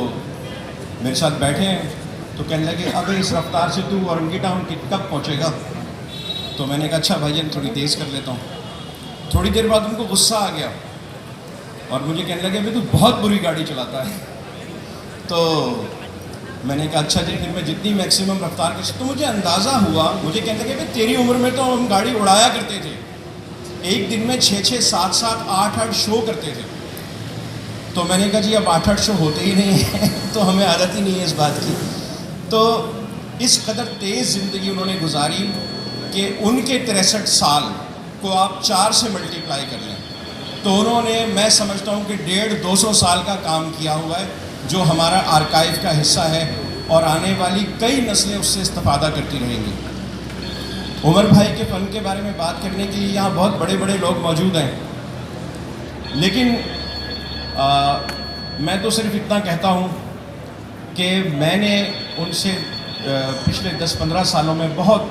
میرے ساتھ بیٹھے ہیں تو کہنے لگے اب اس رفتار سے تو اورنگی ٹاؤن کب پہنچے گا. تو میں نے کہا اچھا بھائی جان تھوڑی تیز کر لیتا ہوں. تھوڑی دیر بعد ان کو غصہ آ گیا اور مجھے کہنے لگے ابھی تو بہت بری گاڑی چلاتا ہے. تو میں نے کہا اچھا جی پھر میں جتنی میکسیمم رفتار کی تو مجھے اندازہ ہوا, مجھے کہنے لگے کہ تیری عمر میں تو ہم گاڑی اڑایا کرتے تھے, ایک دن میں 6-6, 7-7, 8-8 شو کرتے تھے. تو میں نے کہا جی اب 8-8 شو ہوتے ہی نہیں ہیں تو ہمیں عادت ہی نہیں ہے اس بات کی. تو اس قدر تیز زندگی انہوں نے گزاری کہ ان کے 63 سال کو آپ 4 سے ملٹیپلائی کر لیں تو انہوں نے, میں سمجھتا ہوں کہ 150-200 سال کا کام کیا ہوا ہے جو ہمارا آرکائیو کا حصہ ہے اور آنے والی کئی نسلیں اس سے استفادہ کرتی رہیں گی. عمر بھائی کے فن کے بارے میں بات کرنے کے لیے یہاں بہت بڑے بڑے لوگ موجود ہیں, لیکن میں تو صرف اتنا کہتا ہوں کہ میں نے ان سے پچھلے 10-15 سالوں میں بہت,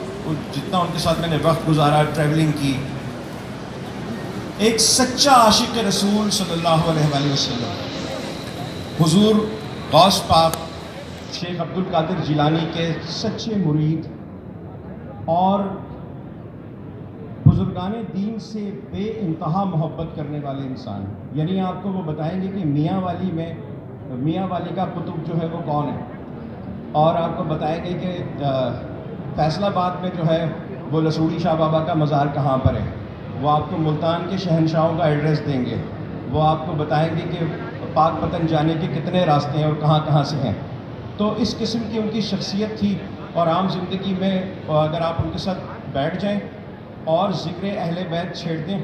جتنا ان کے ساتھ میں نے وقت گزارا, ٹریولنگ کی, ایک سچا عاشق رسول صلی اللہ علیہ وآلہ وسلم حضور غوث پاک شیخ عبد القادر جیلانی کے سچے مرید اور بزرگان دین سے بے انتہا محبت کرنے والے انسان. یعنی آپ کو وہ بتائیں گے کہ میاں والی کا قطب جو ہے وہ کون ہے, اور آپ کو بتائیں گے کہ فیصل آباد میں جو ہے وہ لسوڑی شاہ بابا کا مزار کہاں پر ہے, وہ آپ کو ملتان کے شہنشاہوں کا ایڈریس دیں گے, وہ آپ کو بتائیں گے کہ پاک پتن جانے کے کتنے راستے ہیں اور کہاں کہاں سے ہیں. تو اس قسم کی ان کی شخصیت تھی, اور عام زندگی میں اگر آپ ان کے ساتھ بیٹھ جائیں اور ذکر اہل بیت چھیڑ دیں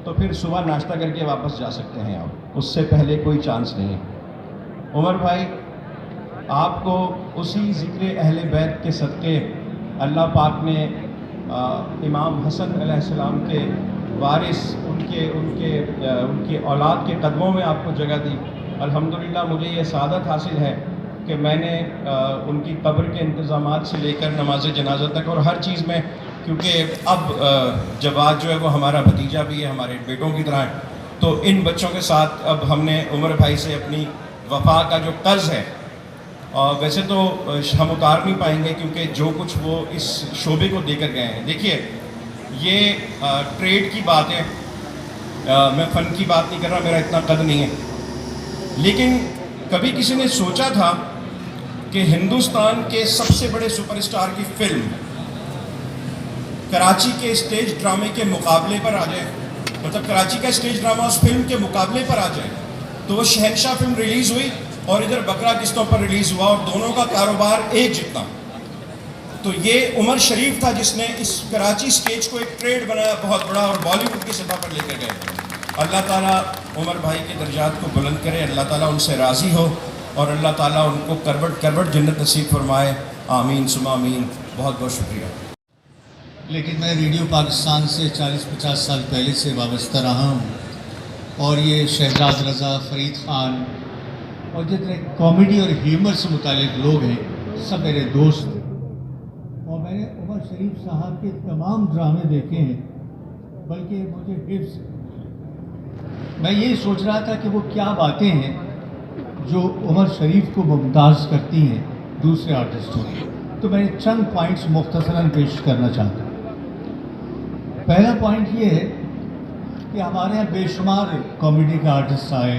تو پھر صبح ناشتہ کر کے واپس جا سکتے ہیں آپ, اس سے پہلے کوئی چانس نہیں. عمر بھائی آپ کو اسی ذکر اہل بیت کے صدقے اللہ پاک نے امام حسن علیہ السلام کے وارث ان کی اولاد کے قدموں میں آپ کو جگہ دی. الحمدللہ مجھے یہ سعادت حاصل ہے کہ میں نے ان کی قبر کے انتظامات سے لے کر نماز جنازہ تک اور ہر چیز میں, کیونکہ اب جواد جو ہے وہ ہمارا بھتیجا بھی ہے, ہمارے بیٹوں کی طرح ہے, تو ان بچوں کے ساتھ اب ہم نے عمر بھائی سے اپنی وفا کا جو قرض ہے, ویسے تو ہم اتار نہیں پائیں گے کیونکہ جو کچھ وہ اس شعبے کو دے کر گئے ہیں. دیکھیے یہ ٹریڈ کی بات ہے, میں فن کی بات نہیں کر رہا, میرا اتنا قد نہیں ہے, لیکن کبھی کسی نے سوچا تھا کہ ہندوستان کے سب سے بڑے سپر اسٹار کی فلم کراچی کے اسٹیج ڈرامے کے مقابلے پر آ جائے, مطلب کراچی کا اسٹیج ڈرامہ اس فلم کے مقابلے پر آ جائے. تو وہ شہنشاہ فلم ریلیز ہوئی اور ادھر بکرا قسطوں پر ریلیز ہوا اور دونوں کا کاروبار ایک جتنا. تو یہ عمر شریف تھا جس نے اس کراچی اسٹیج کو ایک ٹریڈ بنایا بہت بڑا اور بالی ووڈ کی سطح پر لے کر گئے. اللہ تعالیٰ عمر بھائی کے درجات کو بلند کرے, اللہ تعالیٰ ان سے راضی ہو اور اللہ تعالیٰ ان کو کروٹ جنت نصیب فرمائے. آمین ثم آمین. بہت بہت شکریہ. لیکن میں ریڈیو پاکستان سے 40-50 سال پہلے سے وابستہ رہا ہوں, اور یہ شہزاد رضا, فرید خان اور جتنے کامیڈی اور ہیومر سے متعلق لوگ ہیں سب میرے دوست ہیں, اور میں نے عمر شریف صاحب کے تمام ڈرامے دیکھے ہیں, بلکہ مجھے حفظ, میں یہی سوچ رہا تھا کہ وہ کیا باتیں ہیں جو عمر شریف کو ممتاز کرتی ہیں دوسرے آرٹسٹوں کی. تو میں چند پوائنٹس مختصراً پیش کرنا چاہتا ہوں. پہلا پوائنٹ یہ ہے کہ ہمارے یہاں بے شمار کامیڈی کے آرٹسٹ آئے,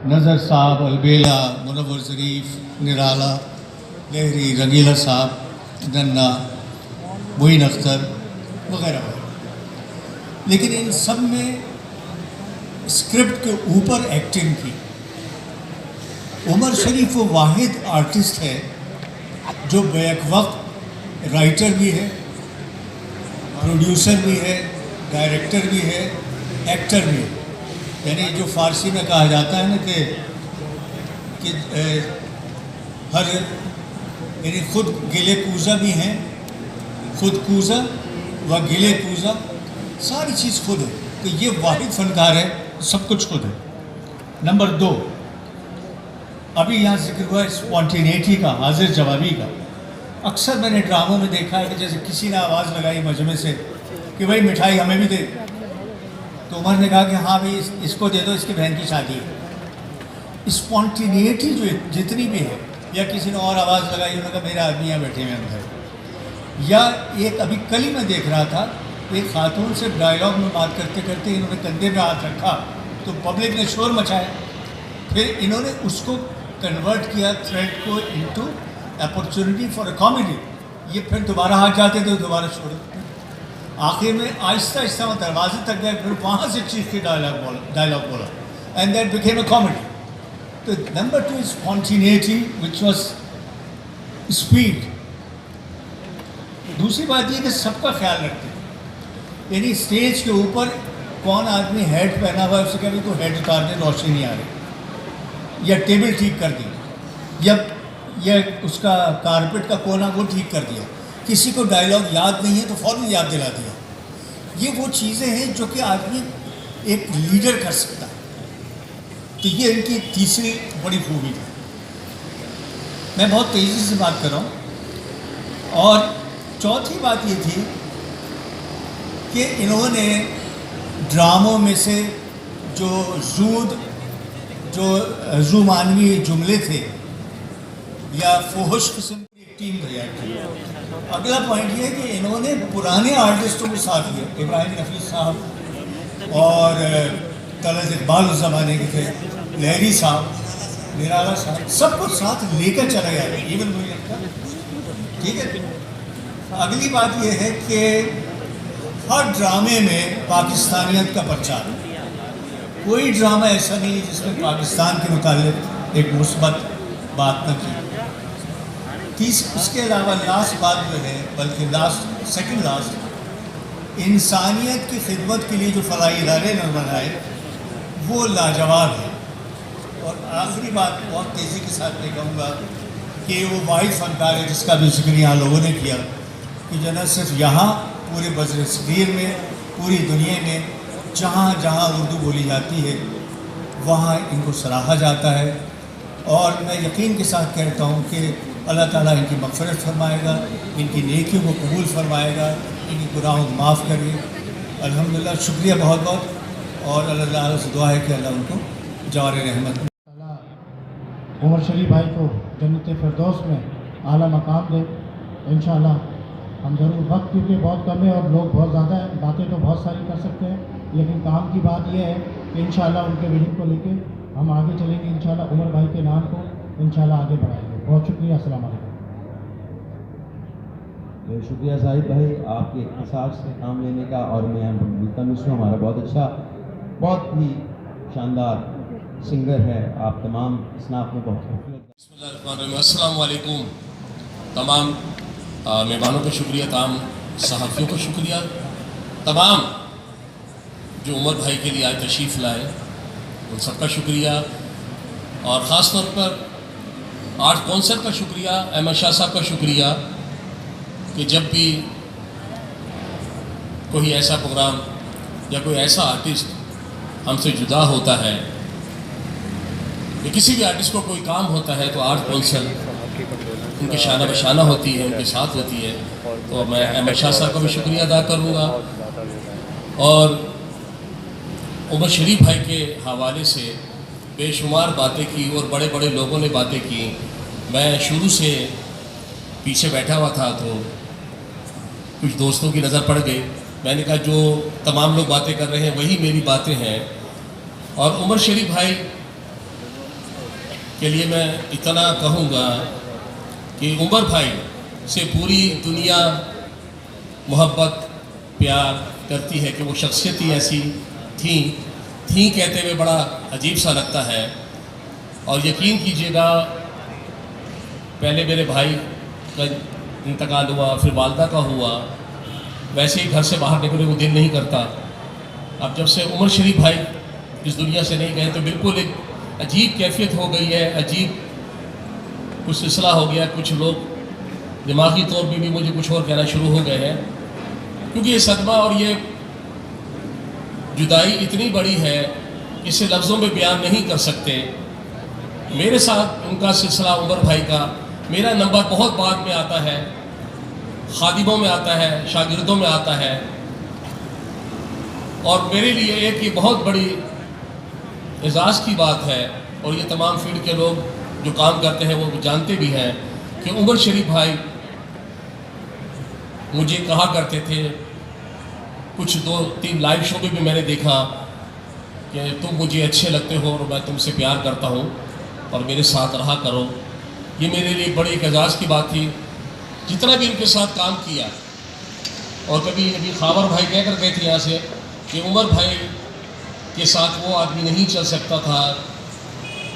نظر صاحب, البیلا, منور ظریف, نرالا, لہری, رنگیلا صاحب, ننا, معین اختر وغیرہ وغیرہ. لیکن ان سب میں اسکرپٹ کے اوپر ایکٹنگ کی. عمر شریف وہ واحد آرٹسٹ ہے جو بیک وقت رائٹر بھی ہے, پروڈیوسر بھی ہے, ڈائریکٹر بھی ہے, ایکٹر بھی ہے. یعنی جو فارسی میں کہا جاتا ہے نا کہ ہر یعنی خود گلے کوزہ بھی ہیں, خود کوزہ و گلے کوزہ, ساری چیز خود ہے. تو یہ واحد فنکار ہے सब कुछ खुद है। नंबर 2, अभी यहाँ जिक्र हुआ स्पॉन्टेनिटी का, हाजिर जवाबी का। अक्सर मैंने ड्रामों में देखा है कि जैसे किसी ने आवाज़ लगाई मजमे से कि भाई मिठाई हमें भी दे, तो उमर ने कहा कि हाँ भाई इसको दे दो, इसकी बहन की शादी है। स्पॉन्टेनिटी जो जितनी भी है, या किसी ने और आवाज़ लगाई, उन्होंने कहा मेरे आदमी यहाँ बैठे हुए अंदर। या एक अभी कल ही मैं देख रहा था, एक खातून से डायलॉग में बात करते करते इन्होंने कंधे पे हाथ रखा तो पब्लिक ने शोर मचाया, फिर इन्होंने उसको कन्वर्ट किया थ्रेड को into opportunity for a comedy. ये फिर दोबारा हाथ जाते तो दोबारा छोड़, आखिर में आहिस्ता आहिस्ता मैं दरवाजे तक गया, फिर वहाँ से चीख के डायलॉग बोला, and that became a comedy. तो number 2 spontaneity which was speed. दूसरी बात ये कि सबका ख्याल रखते हैं, यानी स्टेज के ऊपर कौन आदमी हेड पहना हुआ है उससे कभी तो हेड उतार दे, रोशनी नहीं आ रही, या टेबल ठीक कर दी, या उसका कारपेट का कोना वो ठीक कर दिया, किसी को डायलॉग याद नहीं है तो फ़ौरन याद दिला दिया। ये वो चीज़ें हैं जो कि आदमी एक लीडर कर सकता है। तो ये इनकी तीसरी बड़ी खूबी थी। मैं बहुत तेज़ी से बात कर रहा हूँ। और चौथी बात ये थी कि इन्होंने ड्रामों में से जो जुमानवी जुमले थे या फोहश किस्म की एक टीम तैयार की। अगला पॉइंट ये है कि इन्होंने पुराने आर्टिस्टों को साथ लिया, इब्राहिम नफीस साहब और तलत इकबाल उस ज़माने के थे, लहरी साहब, निराला साहब, सबको साथ लेकर चला गया, इवन मुझे लगता है। ठीक है। अगली बात यह है कि हर ड्रामे में पाकिस्तानियत का प्रचार, कोई ड्रामा ऐसा नहीं है जिसमें पाकिस्तान के मुताल्लिक एक मुस्बत बात न की। उसके अलावा लास्ट बात जो है, बल्कि सेकंड लास्ट, इंसानियत की खिदमत के लिए जो फलाही इदारे न बनाए वो लाजवाब है। और आखिरी बात बहुत तेज़ी के साथ मैं कहूँगा कि वो वाहिद फनकार है जिसका भी जिक्र यहाँ लोगों ने किया, कि जो न सिर्फ यहाँ पूरे बज़र सग़ीर में, पूरी दुनिया में जहाँ जहाँ उर्दू बोली जाती है वहाँ इनको सराहा जाता है। और मैं यकीन के साथ कहता हूँ कि अल्लाह ताला इनकी मग़फ़िरत फरमाएगा, इनकी नेकियों को कबूल फरमाएगा, इनकी गुनाहों को माफ़ करेगा। अल्हम्दुलिल्लाह, शुक्रिया बहुत बहुत। और अल्लाह ताला से दुआ है कि अल्लाह उनको जवार रहमत उमर शरीफ भाई को जन्नत फिरदौस में आला मकाम दे इंशाअल्लाह। हम ज़रूर, वक्त क्योंकि बहुत कम है और लोग बहुत ज़्यादा हैं, बातें तो बहुत सारी कर सकते हैं, लेकिन काम की बात यह है कि इंशाअल्लाह उनके विजन को लेके हम आगे चलेंगे। इंशाअल्लाह उमर भाई के नाम को इंशाअल्लाह आगे बढ़ाएंगे। बहुत शुक्रिया। अस्सलाम वालेकुम। शुक्रिया साहिब भाई आपके इख्तिसास से काम लेने का। और मैं मिस्टर हमारा बहुत अच्छा, बहुत ही शानदार सिंगर है। आप तमाम स्नाफ में बहुत बिस्मिल्लाहिर्रहमानिर्रहीम। अस्सलाम वालेकुम। तमाम मेहमानों को शुक्रिया, तमाम सहाफ़ियों को शुक्रिया, तमाम जो उमर भाई के लिए आए तशरीफ़ लाए उन सबका शुक्रिया, और ख़ास तौर पर आर्ट कौंसल का शुक्रिया, अहमद शाह साहब का शुक्रिया कि जब भी कोई ऐसा प्रोग्राम या कोई ऐसा आर्टिस्ट हमसे जुदा होता है, या किसी भी आर्टिस्ट को कोई काम होता है, तो आर्ट कौंसल उनके शाना बशाना होती है, उनके साथ होती है। तो मैं अहमद शाह साहब का भी शुक्रिया अदा करूँगा। और उमर शरीफ भाई के हवाले से बेशुमार बातें की और बड़े बड़े लोगों ने बातें की। मैं शुरू से पीछे बैठा हुआ था तो कुछ दोस्तों की नज़र पड़ गई। मैंने कहा जो तमाम लोग बातें कर रहे हैं वही मेरी बातें हैं। और उमर शरीफ भाई के लिए मैं इतना कहूँगा कि उमर भाई से पूरी दुनिया मोहब्बत प्यार करती है कि वो शख्सियत ही ऐसी थी कहते हुए बड़ा अजीब सा लगता है। और यकीन कीजिएगा, पहले मेरे भाई का इंतकाल हुआ, फिर वालदा का हुआ, वैसे ही घर से बाहर निकलने को दिल नहीं करता। अब जब से उमर शरीफ भाई इस दुनिया से नहीं गए तो बिल्कुल एक अजीब कैफियत हो गई है, अजीब कुछ सिलसिला हो गया। कुछ लोग दिमागी तौर पर भी मुझे कुछ और कहना शुरू हो गए हैं, क्योंकि ये सदमा और ये जुदाई इतनी बड़ी है इसे लफ्ज़ों में बयान नहीं कर सकते। मेरे साथ उनका सिलसिला उमर भाई का, मेरा नंबर बहुत बाद में आता है, खादिमों में आता है, शागिर्दों में आता है। और मेरे लिए एक ये बहुत बड़ी एजाज़ की बात है, और ये तमाम फील्ड के लोग जो काम करते हैं वो जानते भी हैं कि उमर शरीफ भाई मुझे कहा करते थे, कुछ 2-3 लाइव शो में भी मैंने देखा कि तुम मुझे अच्छे लगते हो और मैं तुमसे प्यार करता हूँ और मेरे साथ रहा करो। ये मेरे लिए बड़ी एक एजाज़ की बात थी। जितना भी इनके साथ काम किया, और कभी अभी खावर भाई कह कर गए थे यहाँ से कि उमर भाई के साथ वो आदमी नहीं चल सकता था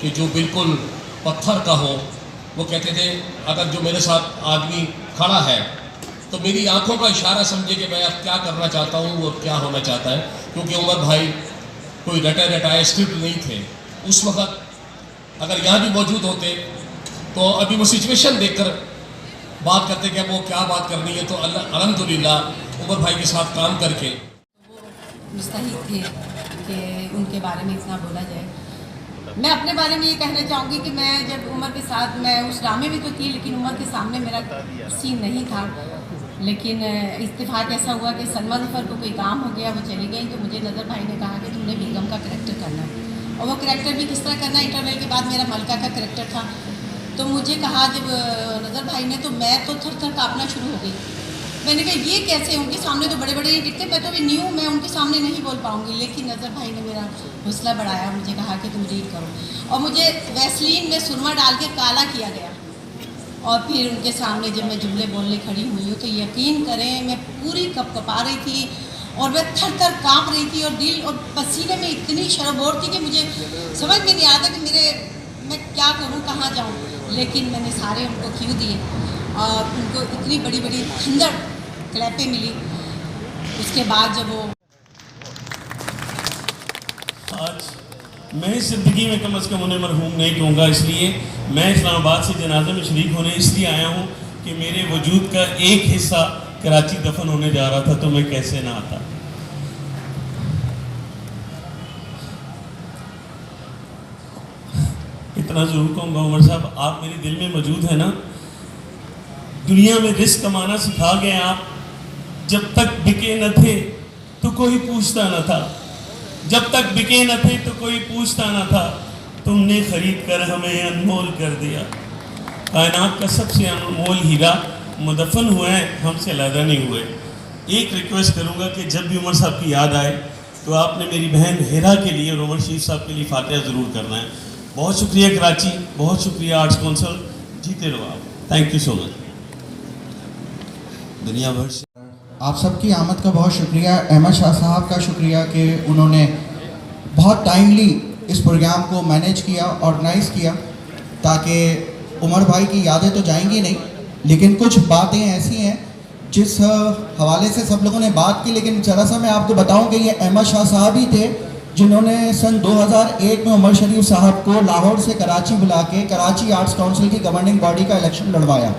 कि जो बिल्कुल पत्थर का हो। वो कहते थे अगर जो मेरे साथ आदमी खड़ा है तो मेरी आंखों का इशारा समझे कि मैं अब क्या करना चाहता हूँ और क्या होना चाहता है, क्योंकि उमर भाई कोई रटाए स्क्रिप्ट नहीं थे। उस वक्त अगर यहाँ भी मौजूद होते तो अभी वो सिचुएशन देखकर बात करते कि वो क्या बात करनी है। तो अल्हम्दुलिल्लाह उमर भाई के साथ काम करके मुस्तहिक थे कि उनके बारे में इतना बोला जाए। मैं अपने बारे में ये कहना चाहूँगी कि मैं जब उमर के साथ, मैं उस ड्रामे में तो थी लेकिन उमर के सामने मेरा सीन नहीं था। लेकिन इत्तेफाक ऐसा हुआ कि सलमा ज़फ़र को कोई काम हो गया, वो चली गई, तो मुझे नज़र भाई ने कहा कि तुमने बेगम का करैक्टर करना है। और वो करैक्टर भी किस तरह करना है, इंटरवल के बाद मेरा मलका का करैक्टर था। तो मुझे कहा जब नज़र भाई ने, तो मैं तो थर थर काँपना शुरू हो गई। मैंने कहा ये कैसे, उनके सामने तो बड़े बड़े दिखते, मैं तो भी न्यू, मैं उनके सामने नहीं बोल पाऊँगी। लेकिन नज़र भाई ने मेरा हौसला बढ़ाया, मुझे कहा कि तुम रीड करो। और मुझे वैसलीन में सुरमा डाल के काला किया गया, और फिर उनके सामने जब मैं जुमले बोलने खड़ी हुई हूँ तो यकीन करें मैं पूरी कपकपा रही थी और मैं थर थर काँप रही थी, और दिल और पसीने में इतनी शरबोर थी कि मुझे समझ में नहीं आता कि मैं क्या करूँ, कहाँ जाऊँ। लेकिन मैंने सारे उनको क्यू दिए और उनको इतनी बड़ी बड़ी खंजर क्लैपें मिली। उसके बाद जब वो आज मैं इस ज़िंदगी में कम से कम उन्हें मरहूम नहीं कहूँगा, इसलिए मैं इस्लामाबाद से जनाजे में शरीक होने इसलिए आया हूँ कि मेरे वजूद का एक हिस्सा कराची दफन होने जा रहा था, तो मैं कैसे ना आता। इतना ज़रूर कहूँगा उमर साहब, आप मेरे दिल में मौजूद है ना। दुनिया में रिस्क कमाना सिखा गए आप। जब तक बिके न थे तो कोई पूछता न था, जब तक बिके न थे तो कोई पूछता न था, तुमने खरीद कर हमें अनमोल कर दिया। कायनात का सबसे अनमोल हीरा मुदफन हुए हैं, हमसे अलहदा नहीं हुए। एक रिक्वेस्ट करूँगा कि जब भी उमर साहब की याद आए तो आपने मेरी बहन हेरा के लिए और उमर शरीफ साहब के लिए फातिहा ज़रूर करना है। बहुत शुक्रिया कराची, बहुत शुक्रिया आर्ट्स काउंसिल, जीते रहो आप। Thank you so much. दुनिया भर से आप सबकी आमद का बहुत शुक्रिया। अहमद शाह साहब का शुक्रिया कि उन्होंने बहुत टाइमली इस प्रोग्राम को मैनेज किया, ऑर्गेनाइज़ किया, ताकि उमर भाई की यादें तो जाएंगी नहीं, लेकिन कुछ बातें ऐसी हैं जिस हवाले से सब लोगों ने बात की। लेकिन ज़रा सा मैं आपको बताऊं कि ये अहमद शाह साहब ही थे जिन्होंने सन 2001 में उमर शरीफ साहब को लाहौर से कराची बुला के कराची आर्ट्स काउंसिल की गवर्निंग बॉडी का इलेक्शन लड़वाया।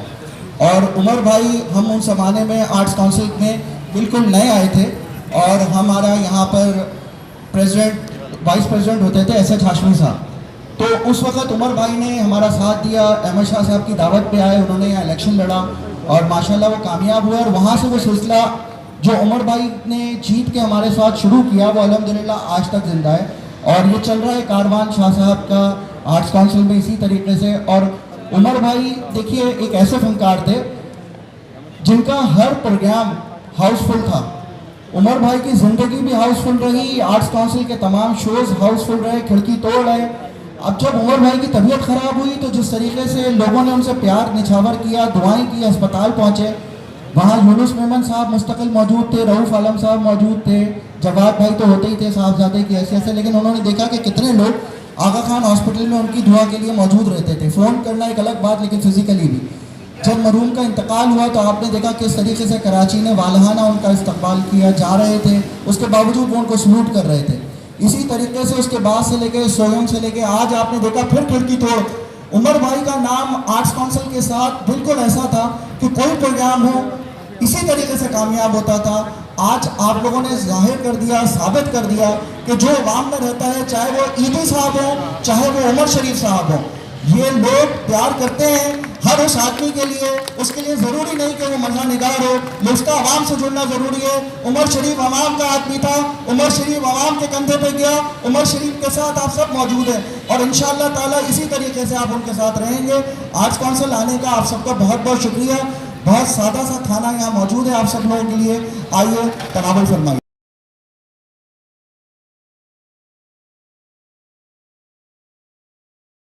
और उमर भाई, हम उन ज़माने में आर्ट्स काउंसिल में बिल्कुल नए आए थे, और हमारा यहाँ पर प्रेसिडेंट वाइस प्रेसिडेंट होते थे एस एच हाशमी साहब। तो उस वक्त उमर भाई ने हमारा साथ दिया, अहमद शाह साहब की दावत पे आए, उन्होंने यहाँ इलेक्शन लड़ा और माशाल्लाह वो कामयाब हुए। और वहाँ से वो सिलसिला जो उमर भाई ने जीत के हमारे साथ शुरू किया वो अल्हम्दुलिल्लाह आज तक ज़िंदा है, और ये चल रहा है कारवान शाह साहब का आर्ट्स काउंसिल में इसी तरीके से। और उमर भाई देखिए एक ऐसे फनकार थे जिनका हर प्रोग्राम हाउसफुल था। उमर भाई की ज़िंदगी भी हाउसफुल रही, आर्ट्स काउंसिल के तमाम शोज़ हाउसफुल रहे, खिड़की तोड़ रहे। अब जब उमर भाई की तबीयत ख़राब हुई तो जिस तरीके से लोगों ने उनसे प्यार निछावर किया, दुआएं की, अस्पताल पहुँचे, वहाँ यूनुस मेमन साहब मुस्तकिल मौजूद थे, रऊफ़ आलम साहब मौजूद थे, जवाद भाई तो होते ही थे साहबजादे की हैसियत से, लेकिन उन्होंने देखा कि कितने लोग आगा खान हॉस्पिटल में उनकी दुआ के लिए मौजूद रहते थे। फ़ोन करना एक अलग बात, लेकिन फिज़िकली भी। जब मरहूम का इंतकाल हुआ तो आपने देखा किस तरीके से कराची ने वालहाना उनका इस्तकबाल किया, जा रहे थे, उसके बावजूद वो उनको सलूट कर रहे थे। इसी तरीके से उसके बाद से लेके सोयम से लेके आज आपने देखा फिर खिड़की तोड़ उमर भाई का नाम आर्ट्स काउंसिल के साथ बिल्कुल ऐसा था कि कोई प्रोग्राम हो इसी तरीके से कामयाब होता था। आज आप लोगों ने जाहिर कर दिया, साबित कर दिया कि जो अवाम में रहता है, चाहे वो ईदी साहब हो, चाहे वो उमर शरीफ साहब हो, ये लोग प्यार करते हैं हर उस आदमी के लिए। उसके लिए ज़रूरी नहीं कि वो मज़ा निगार हो, उसका अवाम से जुड़ना ज़रूरी है। उमर शरीफ अवाम का आदमी था, उमर शरीफ अवाम के कंधे पे गया, उमर शरीफ के साथ आप सब मौजूद हैं और इंशाअल्लाह ताला इसी तरीके से आप उनके साथ रहेंगे। आर्ट्स काउंसिल आने का आप सबका बहुत बहुत शुक्रिया। बहुत सादा सा खाना यहाँ मौजूद है आप सब लोगों के लिए, आइए तनावुल फरमाइए।